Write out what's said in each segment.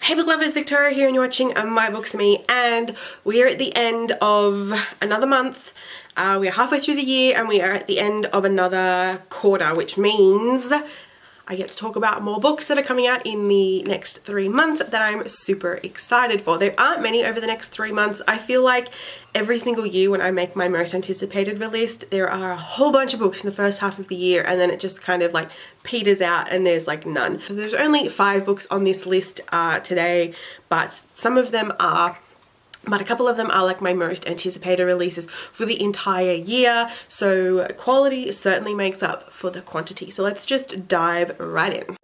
Hey book lovers, Victoria here and you're watching My Books Me, and we are at the end of another month. We are halfway through the year and we are at the end of another quarter, which means I get to talk about more books that are coming out in the next 3 months that I'm super excited for. There aren't many over the next 3 months. I feel like every single year when I make my most anticipated list, there are a whole bunch of books in the first half of the year and then it just kind of like peters out and there's like none. So there's only 5 books on this list today, but a couple of them are like my most anticipated releases for the entire year. So quality certainly makes up for the quantity. So let's just dive right in.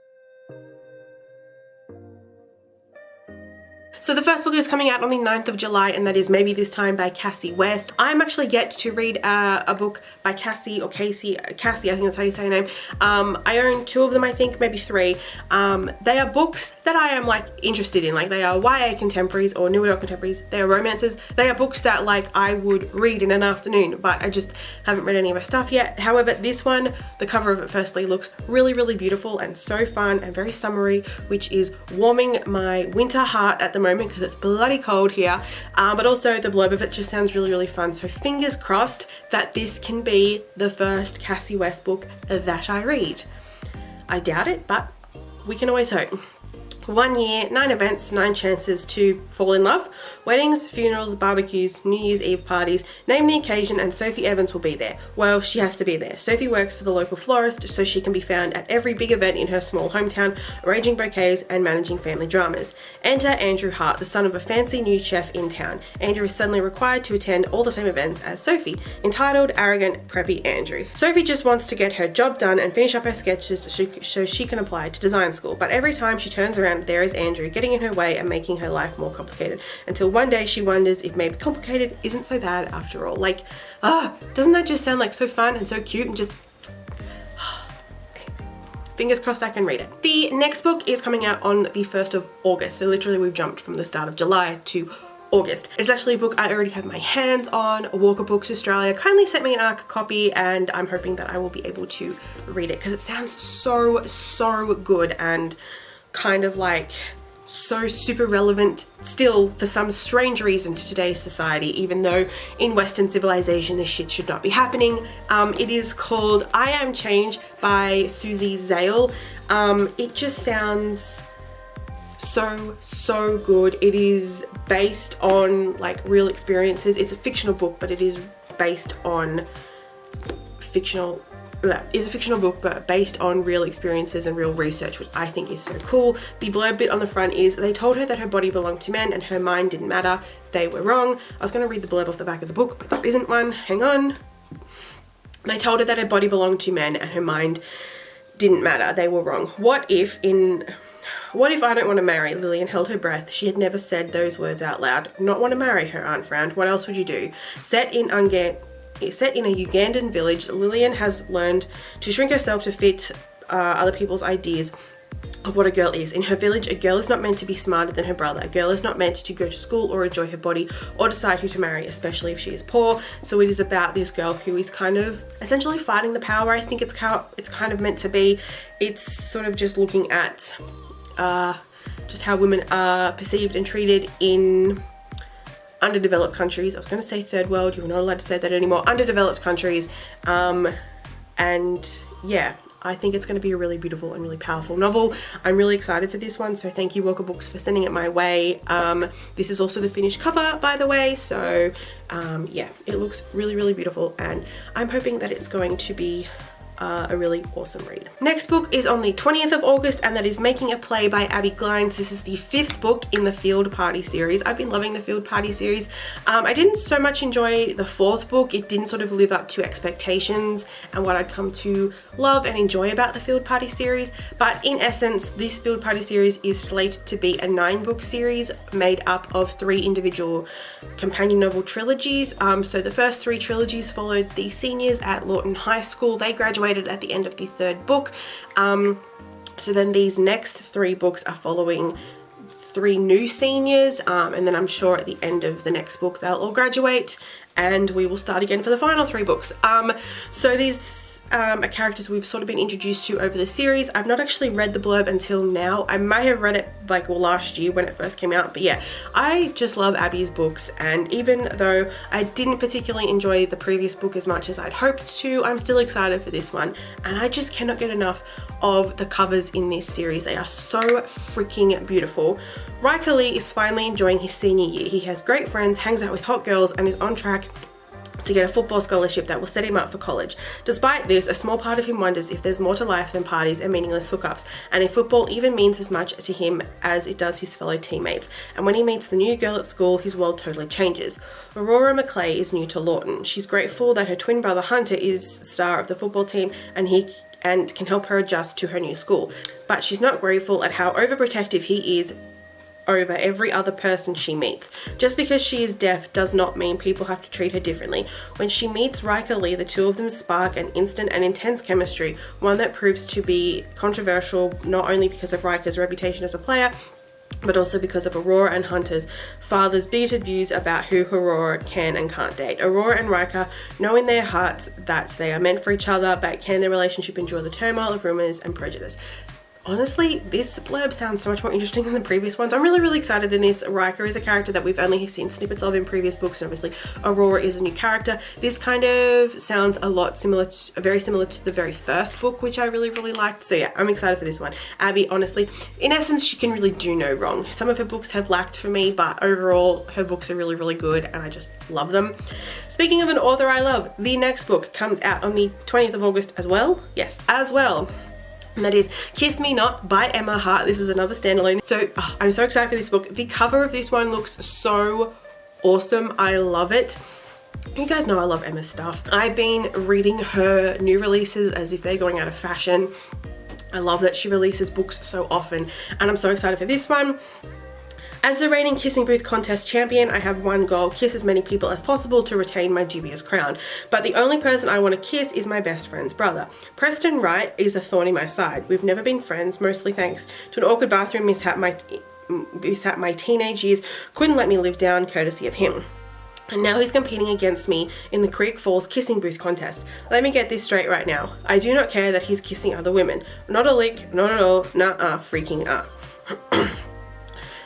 So the first book is coming out on the 9th of July and that is Maybe This Time by Cassie West. I'm actually yet to read a book by Cassie, Cassie, I think that's how you say her name. I own 2 of them, I think, maybe 3. They are books that I am like interested in. Like they are YA contemporaries or new adult contemporaries. They are romances. They are books that like I would read in an afternoon, but I just haven't read any of her stuff yet. However, this one, the cover of it firstly looks really, really beautiful and so fun and very summery, which is warming my winter heart at the moment because it's bloody cold here, but also the blurb of it just sounds really, really fun. So fingers crossed that this can be the first Cassie West book that I read. I doubt it, but we can always hope. 1 year, 9 events, 9 chances to fall in love. Weddings, funerals, barbecues, New Year's Eve parties. Name the occasion and Sophie Evans will be there. Well, she has to be there. Sophie works for the local florist, so she can be found at every big event in her small hometown, arranging bouquets and managing family dramas. Enter Andrew Hart, the son of a fancy new chef in town. Andrew is suddenly required to attend all the same events as Sophie. Entitled, Arrogant, Preppy Andrew. Sophie just wants to get her job done and finish up her sketches so she can apply to design school, but every time she turns around, there is Andrew getting in her way and making her life more complicated, until one day she wonders if maybe complicated isn't so bad after all. Like, doesn't that just sound like so fun and so cute and just fingers crossed I can read it. The next book is coming out on the 1st of August, so literally we've jumped from the start of July to August. It's actually a book I already have my hands on. Walker Books Australia kindly sent me an ARC copy and I'm hoping that I will be able to read it because it sounds so good and kind of like so super relevant still for some strange reason to today's society, even though in Western civilization this shit should not be happening. It is called I Am Change by Susie Zale. It just sounds so good. It is based on like real experiences. It's a fictional book, but it is based on is a fictional book but based on real experiences and real research, which I think is so cool. The blurb bit on the front is, they told her that her body belonged to men and her mind didn't matter. They were wrong. I was going to read the blurb off the back of the book, but there isn't one. Hang on. They told her that her body belonged to men and her mind didn't matter. They were wrong. What if I don't want to marry? Lillian held her breath. She had never said those words out loud. Not want to marry, her aunt frowned. What else would you do? Set in a Ugandan village, Lillian has learned to shrink herself to fit other people's ideas of what a girl is. In her village, a girl is not meant to be smarter than her brother. A girl is not meant to go to school or enjoy her body or decide who to marry, especially if she is poor. So it is about this girl who is kind of essentially fighting the power. I think it's kind of meant to be. It's sort of just looking at just how women are perceived and treated in underdeveloped countries. I was going to say third world, you're not allowed to say that anymore. Underdeveloped countries. And yeah, I think it's going to be a really beautiful and really powerful novel. I'm really excited for this one, so thank you Walker Books for sending it my way. This is also the finished cover, by the way, so yeah, it looks really beautiful and I'm hoping that it's going to be a really awesome read. Next book is on the 20th of August and that is Making a Play by Abby Glines. This is the 5th book in the Field Party series. I've been loving the Field Party series. I didn't so much enjoy the 4th book. It didn't sort of live up to expectations and what I'd come to love and enjoy about the Field Party series, but in essence this Field Party series is slated to be a 9-book series made up of 3 individual companion novel trilogies. So the first 3 trilogies followed the seniors at Lawton High School. They graduated at the end of the 3rd book. So then these next 3 books are following 3 new seniors, and then I'm sure at the end of the next book they'll all graduate and we will start again for the final 3 books. So these are characters we've sort of been introduced to over the series. I've not actually read the blurb until now. I may have read it like last year when it first came out, but yeah, I just love Abby's books, and even though I didn't particularly enjoy the previous book as much as I'd hoped to, I'm still excited for this one, and I just cannot get enough of the covers in this series. They are so freaking beautiful. Riker Lee is finally enjoying his senior year. He has great friends, hangs out with hot girls, and is on track to get a football scholarship that will set him up for college. Despite this, a small part of him wonders if there's more to life than parties and meaningless hookups, and if football even means as much to him as it does his fellow teammates. And when he meets the new girl at school, his world totally changes. Aurora McClay is new to Lawton. She's grateful that her twin brother Hunter is star of the football team and can help her adjust to her new school. But she's not grateful at how overprotective he is over every other person she meets. Just because she is deaf does not mean people have to treat her differently. When she meets Riker Lee, the two of them spark an instant and intense chemistry, one that proves to be controversial not only because of Riker's reputation as a player, but also because of Aurora and Hunter's father's bigoted views about who Aurora can and can't date. Aurora and Riker know in their hearts that they are meant for each other, but can their relationship endure the turmoil of rumors and prejudice? Honestly, this blurb sounds so much more interesting than the previous ones. I'm really excited in this. Riker is a character that we've only seen snippets of in previous books, and obviously Aurora is a new character. This kind of sounds a lot similar, very similar to the very first book, which I really liked. So yeah, I'm excited for this one. Abby, honestly, in essence, she can really do no wrong. Some of her books have lacked for me, but overall, her books are really good, and I just love them. Speaking of an author I love, the next book comes out on the 20th of August as well. Yes, as well. And that is Kiss Me Not by Emma Hart. This is another standalone. So I'm so excited for this book. The cover of this one looks so awesome. I love it. You guys know I love Emma's stuff. I've been reading her new releases as if they're going out of fashion. I love that she releases books so often, and I'm so excited for this one. As the reigning kissing booth contest champion, I have one goal: kiss as many people as possible to retain my dubious crown. But the only person I want to kiss is my best friend's brother. Preston Wright is a thorn in my side. We've never been friends, mostly thanks to an awkward bathroom mishap my teenage years couldn't let me live down, courtesy of him. And now he's competing against me in the Creek Falls kissing booth contest. Let me get this straight right now. I do not care that he's kissing other women. Not a lick, not at all, nah, freaking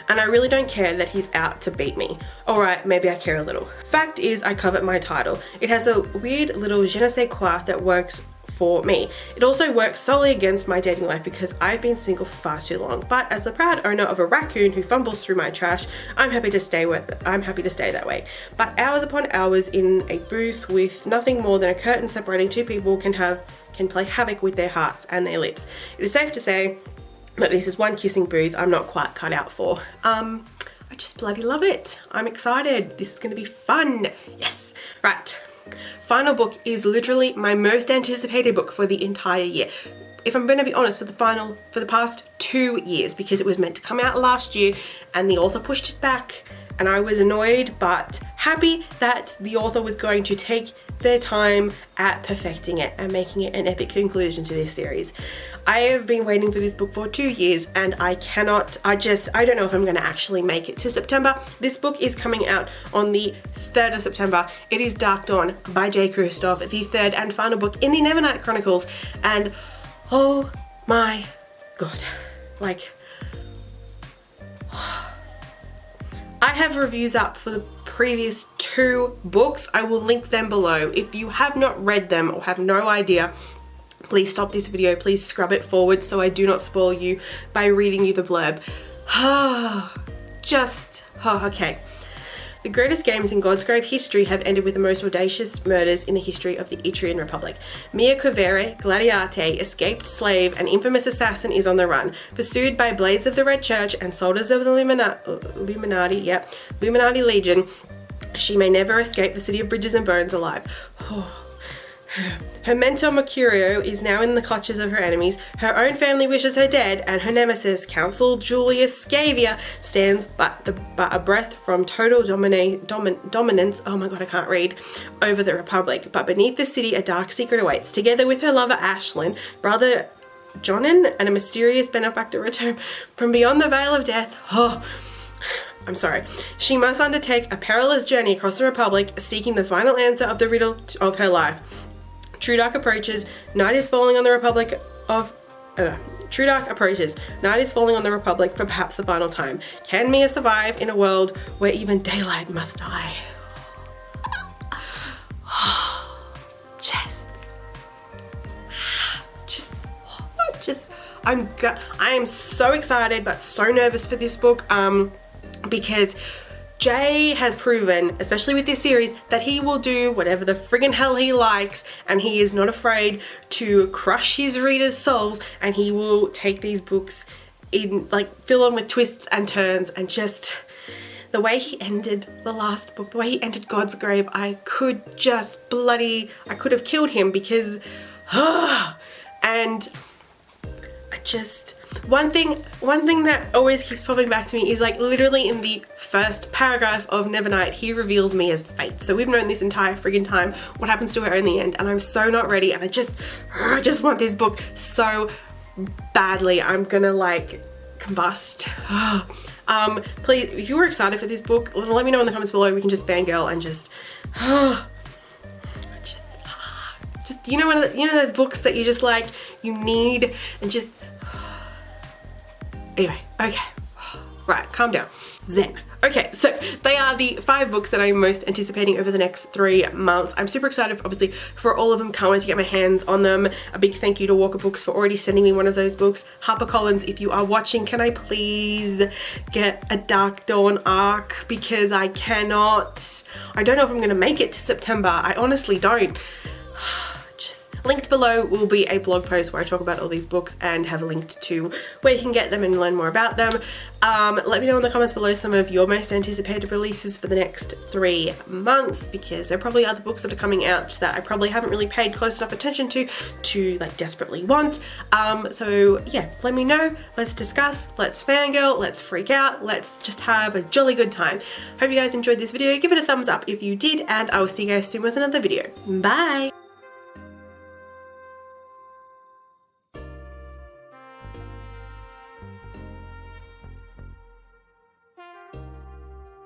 And I really don't care that he's out to beat me. Alright, maybe I care a little. Fact is, I covet my title. It has a weird little je ne sais quoi that works for me. It also works solely against my dating life because I've been single for far too long. But as the proud owner of a raccoon who fumbles through my trash, I'm happy to stay that way. But hours upon hours in a booth with nothing more than a curtain separating two people can play havoc with their hearts and their lips. It is safe to say that this is one kissing booth I'm not quite cut out for. I just bloody love it. I'm excited. This is gonna be fun. Yes. Right. Final book is literally my most anticipated book for the entire year. If I'm gonna be honest, for the past 2 years, because it was meant to come out last year and the author pushed it back, and I was annoyed but happy that the author was going to take their time at perfecting it and making it an epic conclusion to this series. I have been waiting for this book for 2 years, and I don't know if I'm going to actually make it to September. This book is coming out on the 3rd of September. It is Dark Dawn by J. Kristoff, the third and final book in the Nevernight Chronicles, and oh my god, like, I have reviews up for the previous 2 books. I will link them below. If you have not read them or have no idea, please stop this video. Please scrub it forward so I do not spoil you by reading you the blurb. Okay. The greatest games in Godsgrave history have ended with the most audacious murders in the history of the Etrian Republic. Mia Covere, Gladiate, escaped slave and infamous assassin, is on the run. Pursued by Blades of the Red Church and soldiers of the Illuminati Legion, she may never escape the city of bridges and bones alive. Her mentor Mercurio is now in the clutches of her enemies. Her own family wishes her dead, and her nemesis, Counsel Julius Scavia, stands but a breath from total dominance, oh my god, I can't read, over the Republic. But beneath the city, a dark secret awaits. Together with her lover Ashlyn, brother Jonan, and a mysterious benefactor return from beyond the veil of death. She must undertake a perilous journey across the Republic, seeking the final answer of the riddle of her life. True Dark approaches. Night is falling on the Republic of... True Dark approaches. Night is falling on the Republic for perhaps the final time. Can Mia survive in a world where even daylight must die? I am so excited but so nervous for this book because Jay has proven, especially with this series, that he will do whatever the friggin' hell he likes, and he is not afraid to crush his readers' souls, and he will take these books in, like, fill them with twists and turns. And just the way he ended the last book, the way he ended God's Grave, I could have killed him because and I just, one thing that always keeps popping back to me is, like, literally in the first paragraph of Nevernight, he reveals Mia's fate. So we've known this entire friggin' time what happens to her in the end, and I'm so not ready, and I just want this book so badly. I'm gonna, like, combust. Please, if you were excited for this book, let me know in the comments below. We can just fangirl and just you know those books that you just, like, you need, and just anyway, okay, right, calm down, zen. Okay, so they are the 5 books that I'm most anticipating over the next 3 months. I'm super excited, obviously, for all of them. Can't wait to get my hands on them. A big thank you to Walker Books for already sending me one of those books. HarperCollins, if you are watching, can I please get a Dark Dawn arc? Because I cannot. I don't know if I'm going to make it to September. I honestly don't. Linked below will be a blog post where I talk about all these books and have linked to where you can get them and learn more about them. Let me know in the comments below some of your most anticipated releases for the next 3 months, because there are probably other books that are coming out that I probably haven't really paid close enough attention to like desperately want. So yeah, let me know, let's discuss, let's fangirl, let's freak out, let's just have a jolly good time. Hope you guys enjoyed this video. Give it a thumbs up if you did, and I will see you guys soon with another video. Bye!